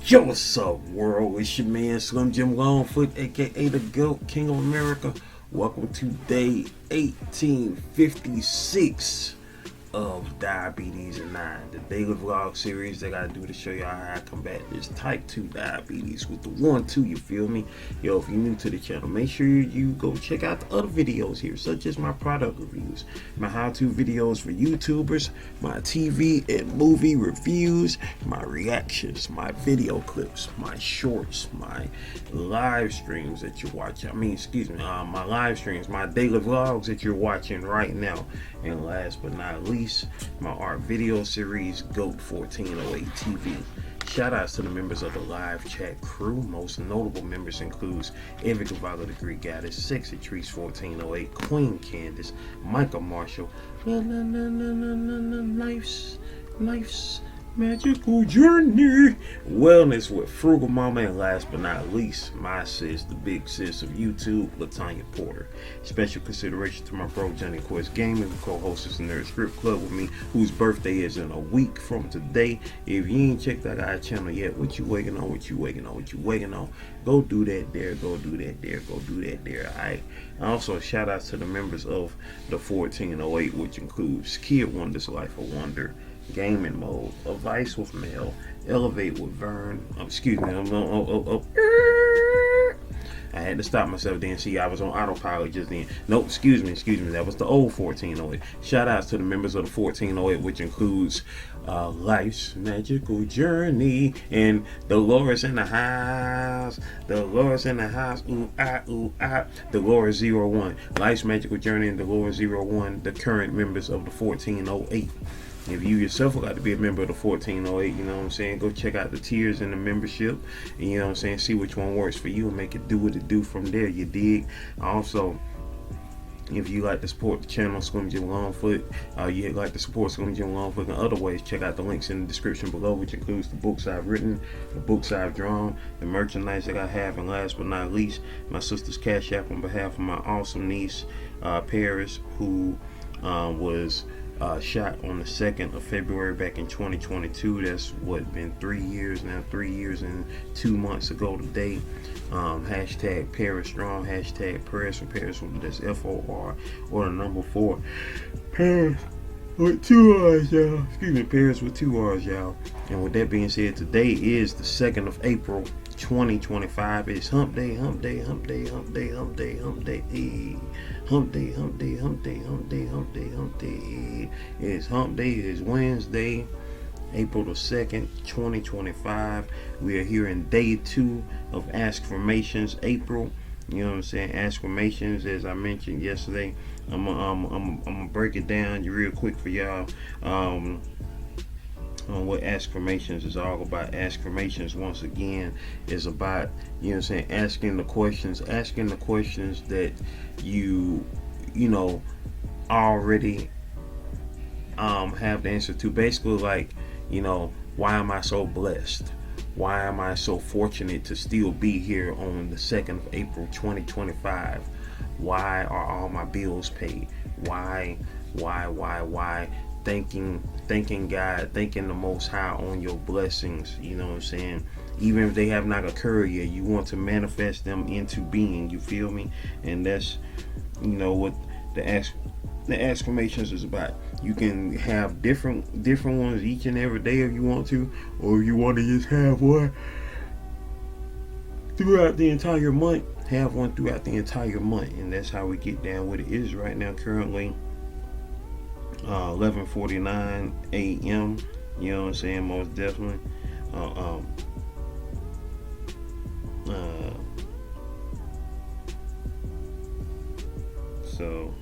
Yo, what's up, world? It's your man Slim Jim Longfoot, aka the GOAT, King of America. Welcome to day 1856 of Diabetes and 9, the daily vlog series that I do to show y'all how I combat this type 2 diabetes with the 1-2, you feel me? Yo, if you're new to the channel, make sure you go check out the other videos here, such as my product reviews, my how-to videos for YouTubers, my TV and movie reviews, my reactions, my video clips, my shorts, my live streams that you're watching. My live streams, my daily vlogs that you're watching right now. And last but not least, my art video series, GOAT 1408 TV. Shout outs to the members of the live chat crew. Most notable members includes Avid the Greek Goddess, Sexy Trees 1408, Queen Candace, Michael Marshall, Life's Magical Journey, Wellness with Frugal Mama, and last but not least, my sis, the big sis of YouTube, Latanya Porter. Special consideration to my bro Johnny Quest Gaming, who co-hosts the Nerd Script Club with me, whose birthday is in a week from today. If you ain't checked out our channel yet, what you waiting on? Go do that there, go do that there, alright? Also, shout outs to the members of the 1408, which includes Kid Wonder's Life of Wonder, Gaming Mode, A Vice with Mel, Elevate with Vern. I had to stop myself then. See, I was on autopilot just then. Nope, excuse me. That was the old 1408. Shout outs to the members of the 1408, which includes Life's Magical Journey and Dolores in the house. Ooh, ah. Dolores 01. Life's Magical Journey and Dolores 01, the current members of the 1408. If you yourself would like to be a member of the 1408, you know what I'm saying, go check out the tiers in the membership, and you know what I'm saying, see which one works for you and make it do what it do from there, you dig? Also, if you like to support the channel Slim Jim Longfoot, you'd like to support Slim Jim Longfoot in other ways, check out the links in the description below, which includes the books I've written, the books I've drawn, the merchandise that I have, and last but not least, my sister's Cash App on behalf of my awesome niece, Paris, who was shot on the 2nd of February back in 2022. That's been 3 years now, 3 years and 2 months ago today. Hashtag Paris Strong, hashtag Paris with Paris, that's FOR or the number 4. Paris with 2 R's, y'all. Excuse me, Paris with 2 R's, y'all. And with that being said, today is the 2nd of April 2025. It's hump day. It's hump day, it's Wednesday, April the 2nd, 2025. We are here in day 2 of ASKformations April. You know what I'm saying? ASKformations, as I mentioned yesterday. I'm gonna break it down real quick for y'all. On what ASKformations is all about. ASKformations, once again, is about, you know what I'm saying, asking the questions that you know already have the answer to. Basically, like, you know, why am I so blessed? Why am I so fortunate to still be here on the 2nd of April 2025? Why are all my bills paid? Why? Thanking God, thanking the Most High on your blessings, you know what I'm saying? Even if they have not occurred yet, you want to manifest them into being, you feel me? And that's, you know, what the ASKformations is about. You can have different ones each and every day if you want to, or if you want to just have one throughout the entire month, and that's how we get down with it. Is right now currently 11:49 a.m. You know what I'm saying? Most definitely. So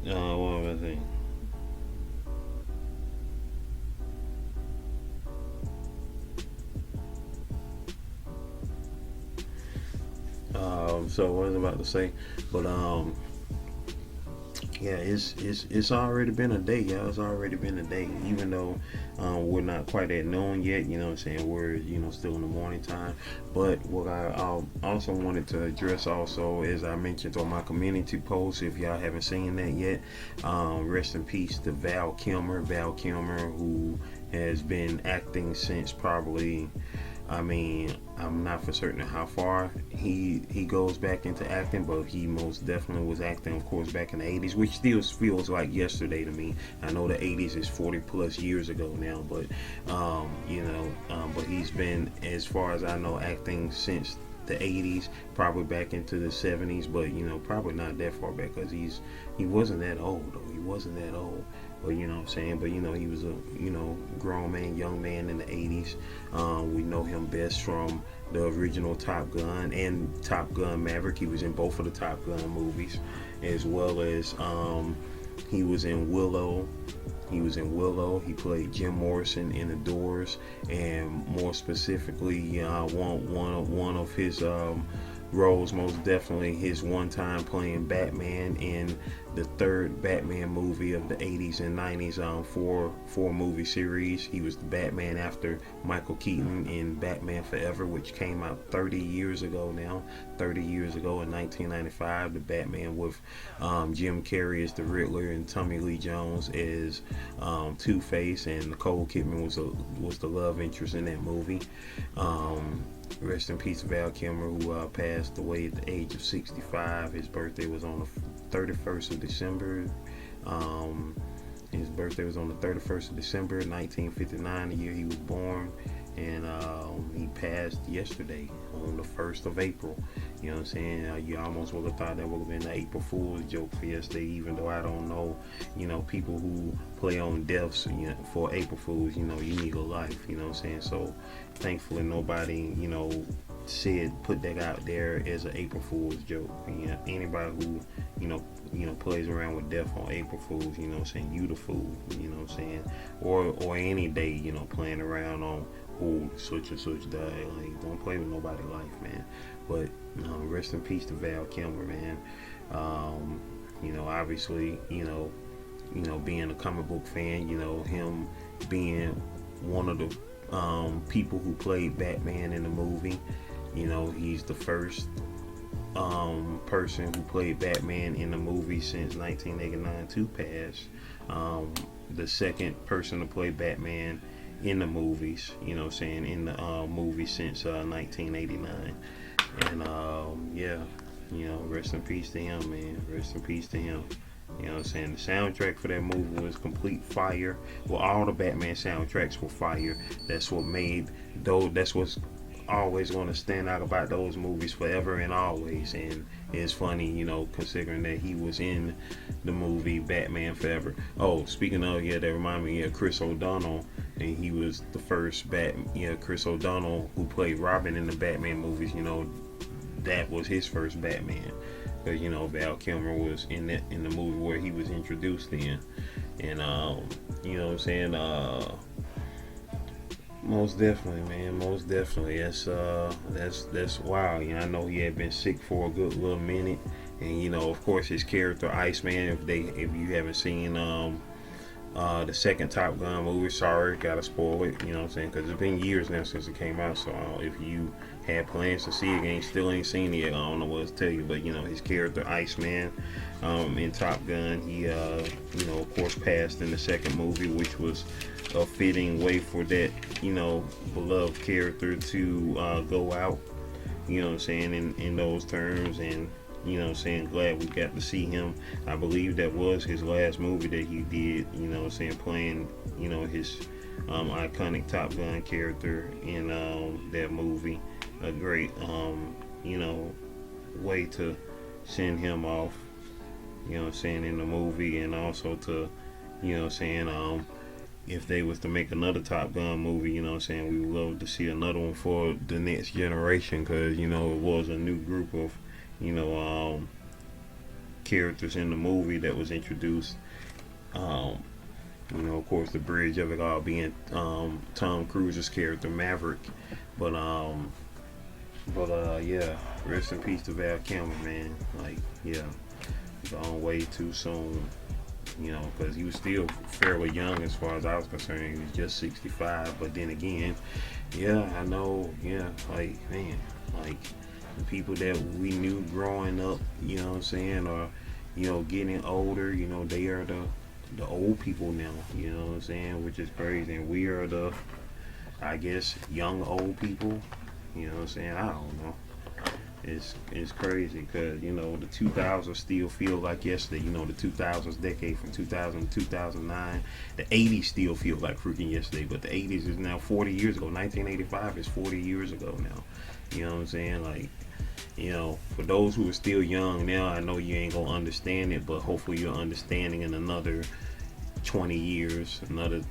what was I saying? So what was I about to say? But yeah, it's already been a day, y'all. It's already been a day, even though we're not quite at noon yet. You know what I'm saying? We're still in the morning time. But what I also wanted to address also, as I mentioned on my community post, if y'all haven't seen that yet, rest in peace to Val Kilmer, who has been acting since probably, I mean, I'm not for certain how far he goes back into acting, but he most definitely was acting, of course, back in the 80s, which still feels like yesterday to me. I know the 80s is 40 plus years ago now, but but he's been, as far as I know, acting since the 80s, probably back into the 70s, but probably not that far back, because he wasn't that old, though. He wasn't that old. But you know what I'm saying, but he was a grown man, young man in the 80s. We know him best from the original Top Gun and Top Gun Maverick. He was in both of the Top Gun movies, as well as he was in Willow. He played Jim Morrison in The Doors, and more specifically, one of his roles, most definitely his one time playing Batman in the third Batman movie of the 80s and 90s, four movie series. He was the Batman after Michael Keaton in Batman Forever, which came out 30 years ago now. 30 years ago in 1995, the Batman with Jim Carrey as the Riddler and Tommy Lee Jones as Two-Face, and Nicole Kidman was the love interest in that movie. Rest in peace, Val Kilmer, who passed away at the age of 65. His birthday was on the 31st of December. His birthday was on the 31st of December, 1959, the year he was born. And he passed yesterday on the 1st of April. You know what I'm saying? You almost would have thought that would have been an April Fool's joke for yesterday, even though I don't know, people who play on deaths for April Fools, you need a life, you know what I'm saying? So thankfully nobody, put that out there as an April Fool's joke. Anybody who, plays around with death on April Fools, you know what I'm saying, you the fool, you know what I'm saying? Or any day, playing around on such and such died. Like, don't play with nobody's life, man. But rest in peace to Val Kilmer, man. Obviously, being a comic book fan, him being one of the people who played Batman in the movie. He's the first person who played Batman in the movie since 1989 to pass. The second person to play Batman in the movies, in the movie since 1989. And rest in peace to him, man. Rest in peace to him. You know what I'm saying? The soundtrack for that movie was complete fire. Well, all the Batman soundtracks were fire. That's what's always going to stand out about those movies forever and always. And it's funny, considering that he was in the movie Batman Forever. Oh, speaking of, that reminded me of Chris O'Donnell. And he was the first Chris O'Donnell, who played Robin in the Batman movies. That was his first Batman. Because Val Kilmer was in the movie where he was introduced in. And you know what I'm saying, most definitely, man, most definitely. That's wild. I know he had been sick for a good little minute. And of course, his character Iceman, if you haven't seen the second Top Gun movie, sorry, gotta spoil it, you know what I'm saying, because it's been years now since it came out. So if you had plans to see it and still ain't seen it, I don't know what to tell you. But his character Iceman in Top Gun, he of course passed in the second movie, which was a fitting way for that beloved character to go out, you know what I'm saying, in those terms. And you know what I'm saying, glad we got to see him. I believe that was his last movie that he did, you know what I'm saying, playing his iconic Top Gun character in that movie. A great way to send him off, you know what I'm saying, in the movie. And also to, you know what I'm saying, if they was to make another Top Gun movie, you know what I'm saying, we would love to see another one for the next generation, because it was a new group of characters in the movie that was introduced. Of course, the bridge of it all being Tom Cruise's character Maverick. But rest in peace to Val Kilmer, man. Like, yeah. gone way too soon. You know, because he was still fairly young as far as I was concerned. He was just 65. But then again, yeah, I know. Yeah, like man, like the people that we knew growing up, you know what I'm saying, or getting older. You know, they are the old people now. You know what I'm saying, which is crazy. And we are the, I guess, young old people. You know what I'm saying? I don't know. It's crazy because the 2000s still feel like yesterday. The 2000s decade from 2000 to 2009. The 80s still feel like freaking yesterday, but the 80s is now 40 years ago. 1985 is 40 years ago now. You know what I'm saying? Like, for those who are still young now, I know you ain't gonna understand it, but hopefully you're understanding in another 20 years, another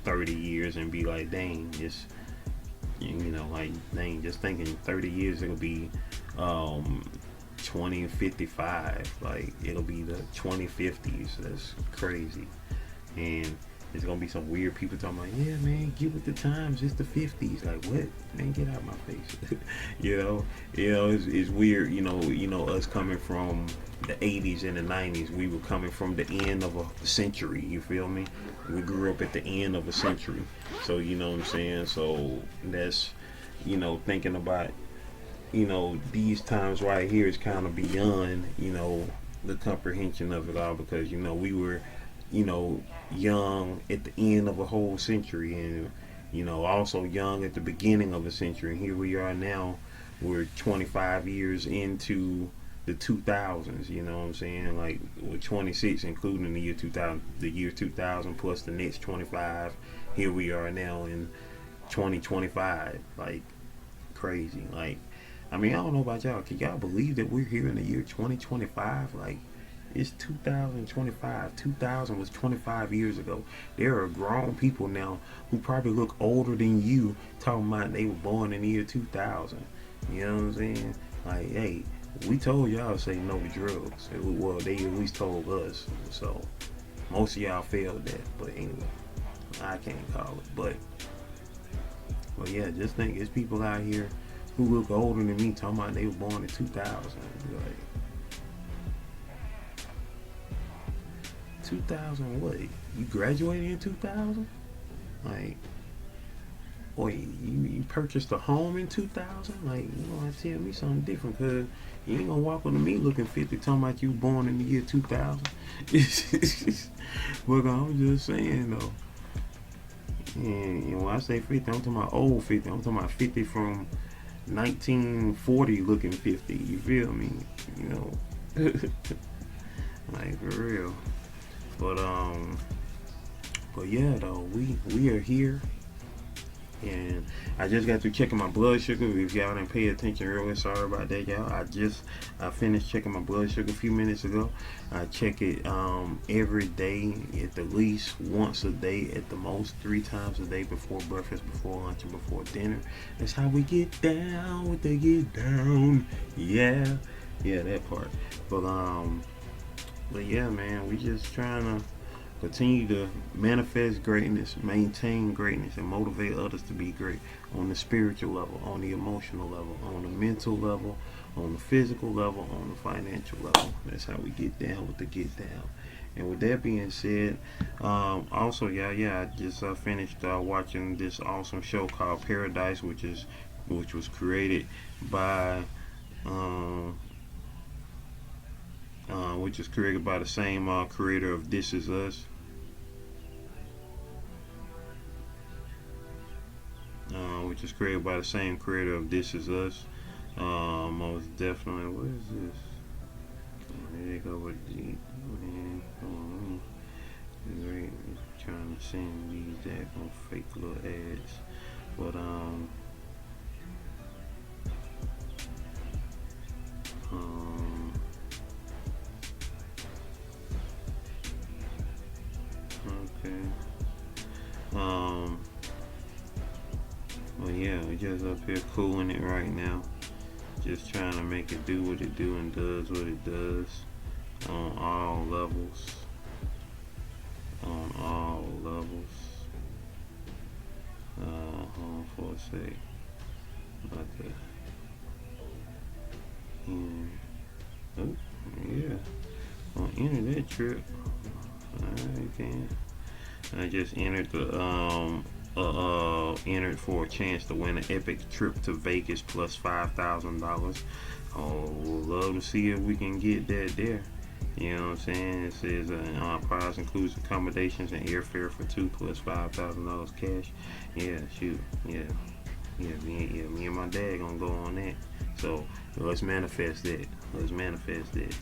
30 years, and be like, dang, just just thinking 30 years it'll be 2055, like it'll be the 2050s. That's crazy. And there's gonna be some weird people talking about, yeah man, get with the times, it's the 50s. Like, what? Man, get out of my face. It's weird. Us coming from the 80s and the 90s, we were coming from the end of a century. You feel me? We grew up at the end of a century. So you know what I'm saying. So that's thinking about these times right here is kind of beyond the comprehension of it all, because we were young at the end of a whole century, and also young at the beginning of a century. And here we are now, we're 25 years into the 2000s. You know what I'm saying? Like, we're 26 including the year 2000 plus the next 25. Here we are now in 2025. Like, crazy. Like, I mean, I don't know about y'all. Can y'all believe that we're here in the year 2025? Like, it's 2025. 2000 was 25 years ago. There are grown people now who probably look older than you talking about they were born in the year 2000. You know what I'm saying? Like, hey, we told y'all to say no to drugs. Well, they at least told us. So, most of y'all failed that. But anyway, I can't call it. But yeah, just think, it's people out here who look older than me talking about they were born in 2000. Like, 2000 what? You graduated in 2000? Like, or you purchased a home in 2000? Like, you gonna tell me something different, because you ain't gonna walk up to me looking 50 talking about you born in the year 2000. But I'm just saying though. And when I say 50, I'm talking about old 50. I'm talking about 50 from 1940 looking 50. You feel me? Like, for real. But yeah though, we are here. And I just got through checking my blood sugar. If y'all didn't pay attention earlier, sorry about that, y'all. I finished checking my blood sugar a few minutes ago. I check it every day, at the least once a day, at the most 3 times a day, before breakfast, before lunch, and before dinner. That's how we get down with the get down. Yeah, that part. But yeah, man, we just trying to continue to manifest greatness, maintain greatness, and motivate others to be great on the spiritual level, on the emotional level, on the mental level, on the physical level, on the financial level. That's how we get down with the get down. And with that being said, also, I just finished watching this awesome show called Paradise, which was created by the same creator of This Is Us. Which is created by the same creator of This Is Us. Most definitely. What is this? There you go with the great. Trying to send these that on fake little ads, but okay. Well, yeah, we're just up here cooling it right now. Just trying to make it do what it do and does what it does on all levels. On all levels. Hold on for a sec. Okay. Oh, yeah. On enter that trip. Okay. I just entered the entered for a chance to win an epic trip to Vegas plus $5,000. Oh, we'll love to see if we can get that there. You know what I'm saying? It says prize includes accommodations and airfare for two plus $5,000 cash. Yeah, shoot. Yeah, me and my dad gonna go on that. So let's manifest that. Let's manifest that.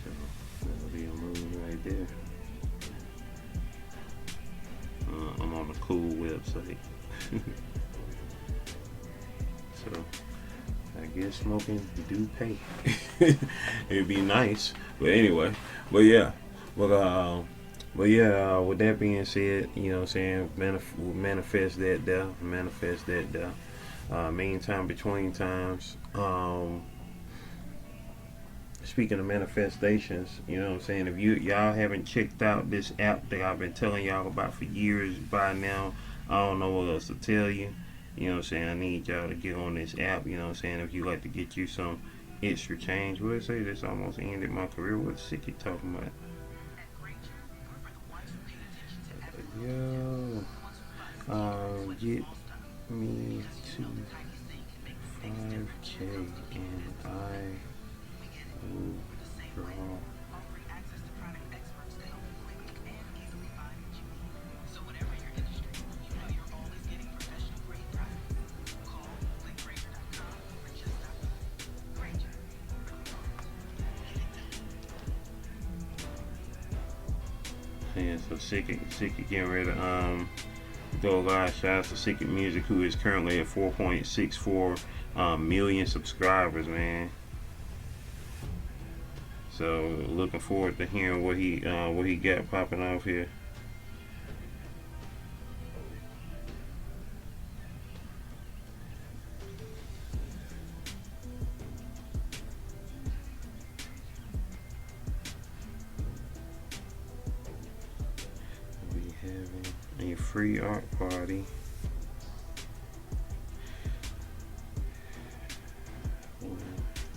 So that'll be a move right there. I'm on a cool website. So I guess smoking do pay. It'd be nice, but anyway. But yeah, with that being said, you know what I'm saying, manifest that there, manifest that there. Meantime, between times, speaking of manifestations, you know what I'm saying, if y'all haven't checked out this app that I've been telling y'all about for years by now, I don't know what else to tell you. You know what I'm saying, I need y'all to get on this app. You know what I'm saying, if you like to get you some extra change. What did I say? This almost ended my career. What the shit you talking about? Yo, get me to 5K and I will draw. Yeah, so Sick getting ready to go live. Shout out to Sick Music, who is currently at 4.64 million subscribers, man. So looking forward to hearing what he got popping off here. A free art party. When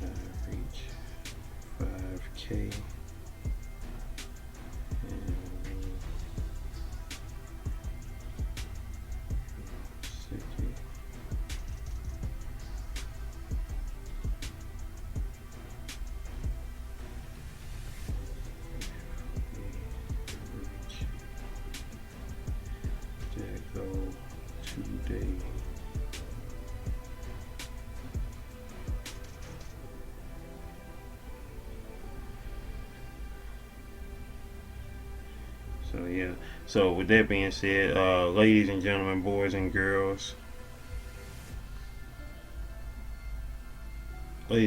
I reach 5K. Today. So yeah. So with that being said, ladies and gentlemen, boys and girls, it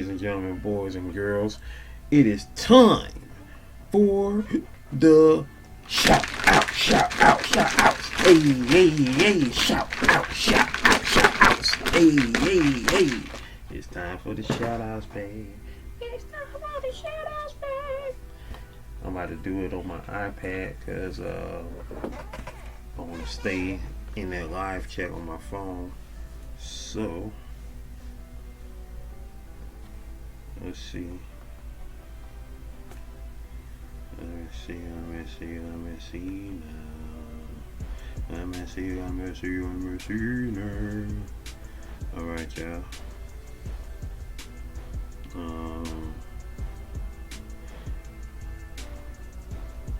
is time for the shout out. Hey, shout out. Hey. It's time for the shout outs, babe. I'm about to do it on my iPad because I want to stay in that live chat on my phone. So let's see. Let me see now. Alright, y'all.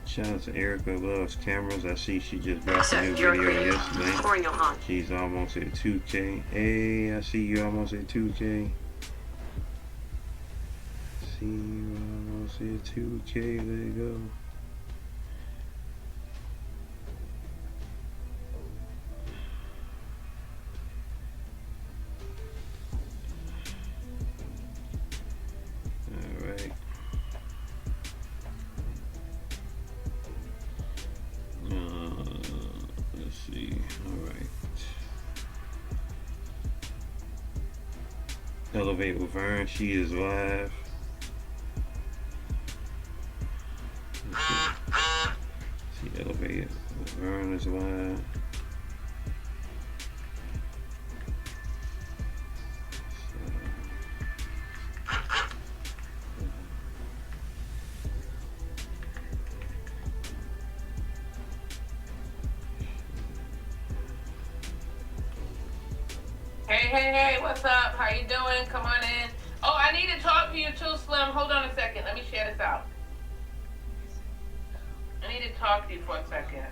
Shout out to Erica Loves Cameras. I see she just dropped a new video yesterday. She's almost at 2K. Hey, I see you almost at 2K. See you almost at 2K. There you go. Elevate with Vern, she is live. See, Elevate with Vern is live. So, Hey, what's up? How you doing? Come on in. Oh, I need to talk to you too, Slim. Hold on a second. Let me share this out. I need to talk to you for a second.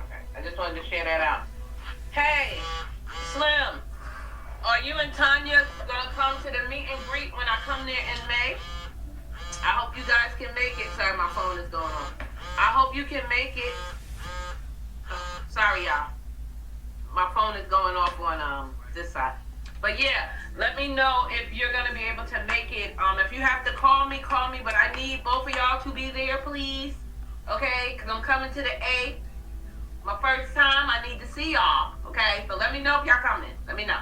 Okay, I just wanted to share that out. Hey, Slim, are you and Tanya gonna come to the meet and greet when I come there in May? I hope you guys can make it. Sorry, my phone is going on. I hope you can make it. Sorry, y'all. My phone is going off on this side. But yeah, let me know if you're gonna be able to make it. If you have to call me, but I need both of y'all to be there, please. Okay? Because I'm coming to the A. My first time, I need to see y'all. Okay? So let me know if y'all coming. Let me know.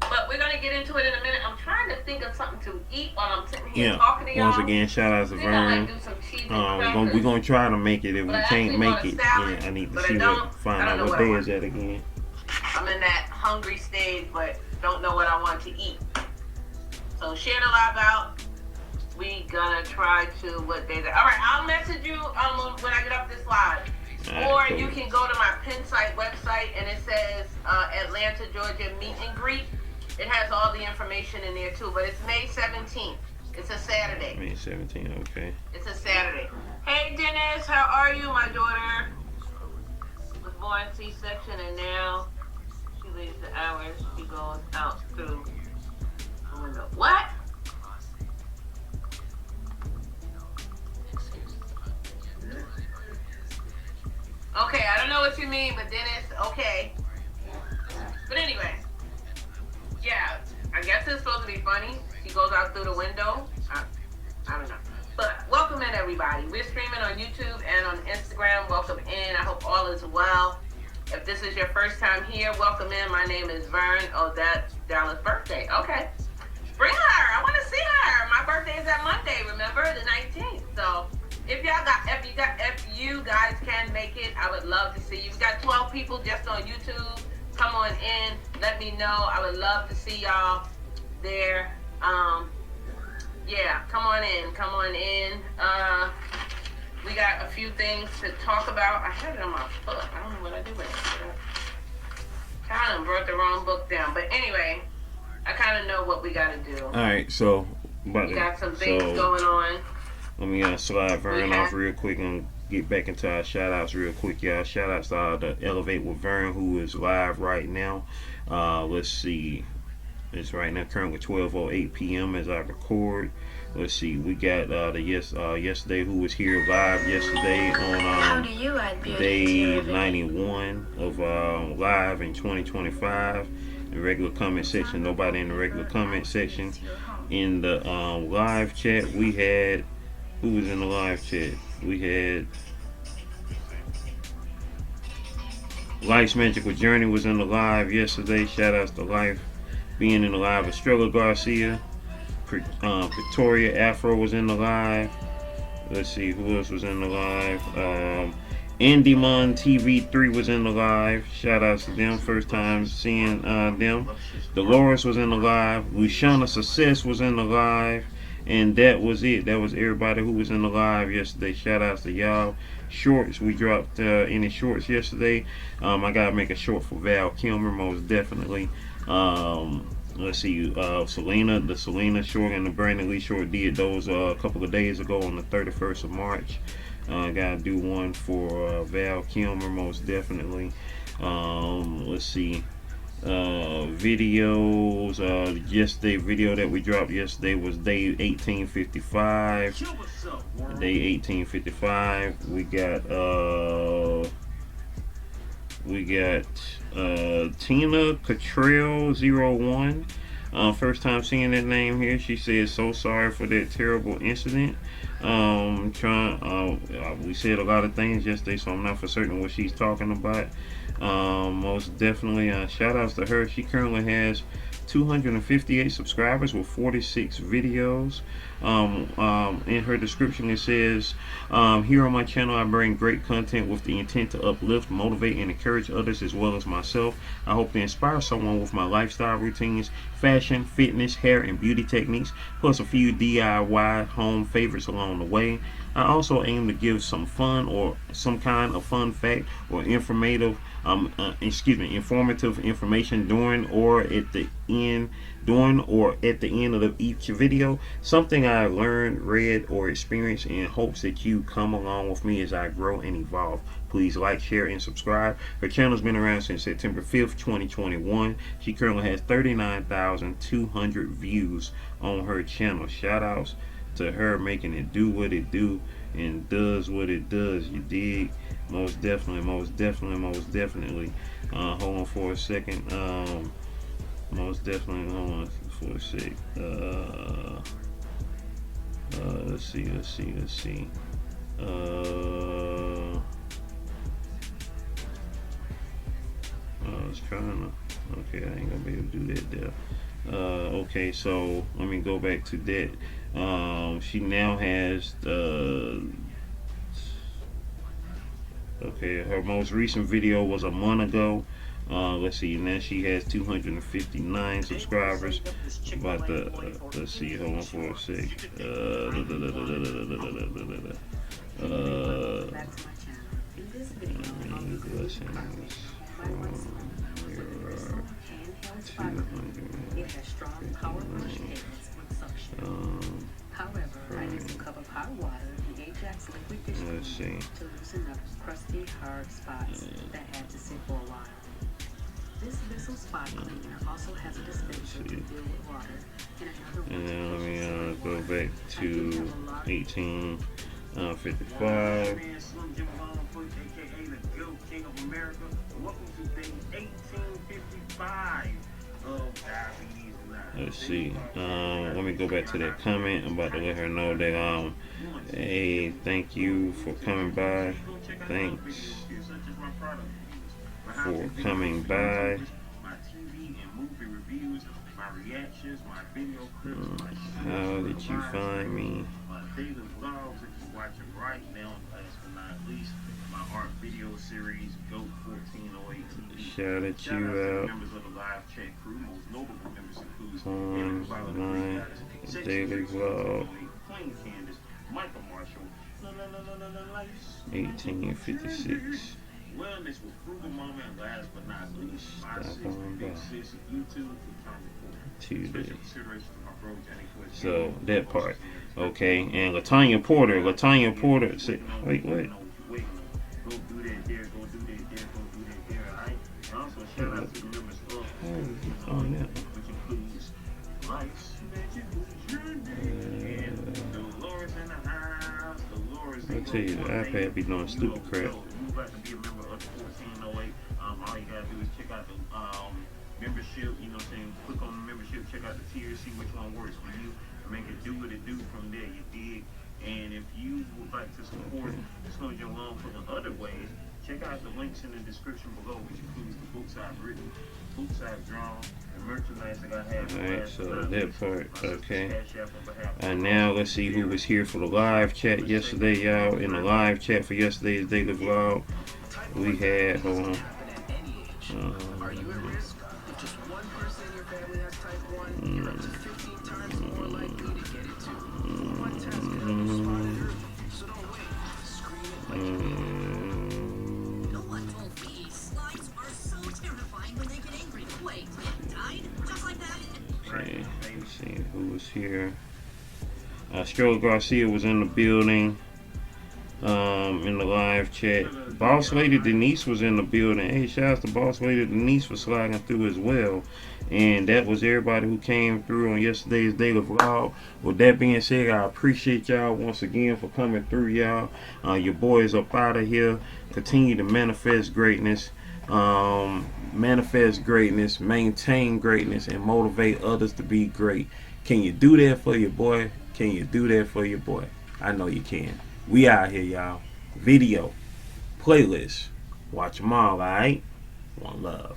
But we're gonna get into it in a minute. I'm trying to think of something to eat while I'm sitting here talking to y'all. Once again, shout out to Vern. We're gonna try to make it. If we can't make it, I need to see find out what day is that again. I'm in that hungry stage, but don't know what I want to eat. So share the live out. We gonna try to what day that. All right, I'll message you when I get up this live. Or cool. You can go to my pin site website and it says Atlanta, Georgia meet and greet. It has all the information in there too, but it's May 17th. It's a Saturday. May 17th, okay. It's a Saturday. Hey Dennis, how are you? My daughter was born C-section and now she leaves the hours. She goes out through the window. What? Okay, I don't know what you mean, but Dennis, okay. But anyway, yeah, I guess it's supposed to be funny. She goes out through the window. I don't know. But welcome in, everybody. We're streaming on YouTube and on Instagram. Welcome in. I hope all is well. If this is your first time here, welcome in. My name is Vern. Oh, that's Dallas' birthday. Okay. Bring her. I want to see her. My birthday is that Monday, remember? The 19th. So if you guys can make it, I would love to see you. We got 12 people just on YouTube. Come on in. Let me know. I would love to see y'all there. Yeah, come on in. Come on in. We got a few things to talk about. I had it on my foot. I don't know what I did with it. I kind of brought the wrong book down. But anyway, I kind of know what we got to do. All right, so we got some things going on. Let me slide Vern off real quick and get back into our shout outs real quick, y'all. Shout outs to the Elevate with Vern, who is live right now. Let's see. It's right now currently 12:08 p.m. as I record. Let's see. We got yesterday who was here live yesterday on day 91 of live in 2025. The regular comment section. Nobody in the regular comment section. In the live chat, we had who was in the live chat? We had Life's Magical Journey was in the live yesterday. Shout outs to Life being in the live. Estrella Garcia, Victoria Afro was in the live. Let's see who else was in the live. Andymon TV3 was in the live. Shout outs to them. First time seeing them. Dolores was in the live. Luciana Success was in the live. And that was it. That was everybody who was in the live yesterday. Shout outs to y'all. Shorts. We dropped any shorts yesterday. I gotta make a short for Val Kilmer, most definitely. Let's see. The Selena short and the Brandon Lee short did those a couple of days ago on the 31st of March. Gotta do one for Val Kilmer, most definitely. Let's see. Videos. Yesterday video that we dropped yesterday was day 1855. Day 1855. We got Tina Cottrell 01. First time seeing that name here. She says so sorry for that terrible incident. We said a lot of things yesterday, so I'm not for certain what she's talking about. Most definitely shout outs to her. She currently has 258 subscribers with 46 videos. In her description it says, here on my channel I bring great content with the intent to uplift, motivate, and encourage others as well as myself. I hope to inspire someone with my lifestyle routines, fashion, fitness, hair, and beauty techniques, plus a few DIY home favorites along the way. I also aim to give some fun or some kind of fun fact or informative information during or at the end of each video, something I learned, read, or experienced, in hopes that you come along with me as I grow and evolve. Please like, share, and subscribe. Her channel's been around since September 5th, 2021. She currently has 39,200 views on her channel. Shout outs to her, making it do what it do and does what it does. You dig? Most definitely. Hold on for a second. Most definitely. Hold on for a sec. Let's see. I was trying to. Okay, I ain't gonna be able to do that there. Okay, so let me go back to that. She now has okay, her most recent video was a month ago. Let's see, now she has 259 subscribers. About the let's see, hold on for a sec. It has strong power push payments with suction. However, I use a cup of hot water, the Ajax liquid dishwasher, to loosen up crusty, hard spots that had to sit for a while. This Bissell spot cleaner also has a dispenser to deal with water and another. And then let me go back to 1855. Slim Jim Longfoot, aka the GOAT King of America. Welcome to day 1855 of Diabetes Live. Let's see. Let me go back to that comment. I'm about to let her know that hey, thank you for coming by. Thanks for coming by. My TV and movie reviews, my reactions, my video clips, How did you find me? my daily vlogs that you're watching right now, and last but not least, my art video series, GOAT 1408 TV. Shout at Shout you out to the out members of the live chat crew. Most notable members include on Eric Violet, my Section daily 6, vlog. Plain Candace, Michael Marshall, 1856. Wellness with Frugal Mama, and last but not least, my Stop sis, on big by. sis of YouTube, Tuesday. Special consideration to my bro, Johnny Quest. So that part, okay. And Latanya Porter said, wait, what? Go do that there, go do that there, go do that there, alright? And also shout out to the members of On that. which includes Lights, and Dolores in the house, Dolores. I'll tell you, the iPad be doing stupid crap. You got to be a member of the 1408. All you gotta do is check out the membership, you know what I'm saying? Click on the membership, check out the tiers, see which one works for you, and make it do what it do from there, you dig? And if you would like to support Slim Jim Longfoot in other ways, check out the links in the description below, which includes the books I've written, books I've drawn, and merchandise that I have. Alright, so that part, okay. And now let's see who was here for the live chat yesterday, y'all. In the live chat for yesterday's daily vlog, we had, hold on. Are you at risk? If just one person in your family has type 1, you're up to 15 times more likely to get it too. One test can help you spot it early, so don't wait. Screen it like you No one told me slimes are so terrifying when they get angry. Wait, it died? Just like that? Okay, let's see who was here. Stroller Garcia was in the building, in the live chat. Boss Lady Denise was in the building. Hey, shout out to Boss Lady Denise for sliding through as well. And that was everybody who came through on yesterday's daily vlog. With that being said, I appreciate y'all once again for coming through, y'all. Your boys up out of here. Continue to manifest greatness. Maintain greatness, and motivate others to be great. Can you do that for your boy? Can you do that for your boy? I know you can. We out here, y'all. Video, playlist, watch them all, alright? One love.